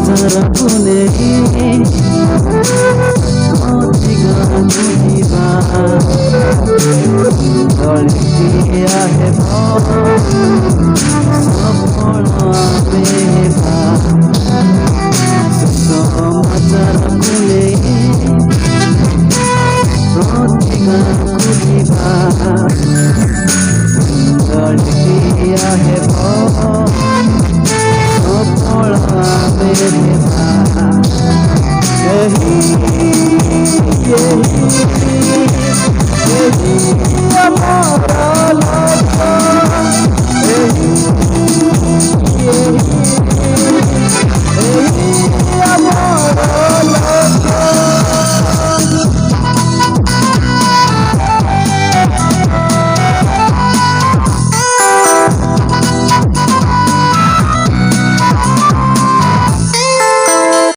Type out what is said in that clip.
Sarapune Motiga Mujiba Dolkia Heba Sapola Beba Soma Sarapune Motiga Mujiba Dolkia Heba Sapola Beba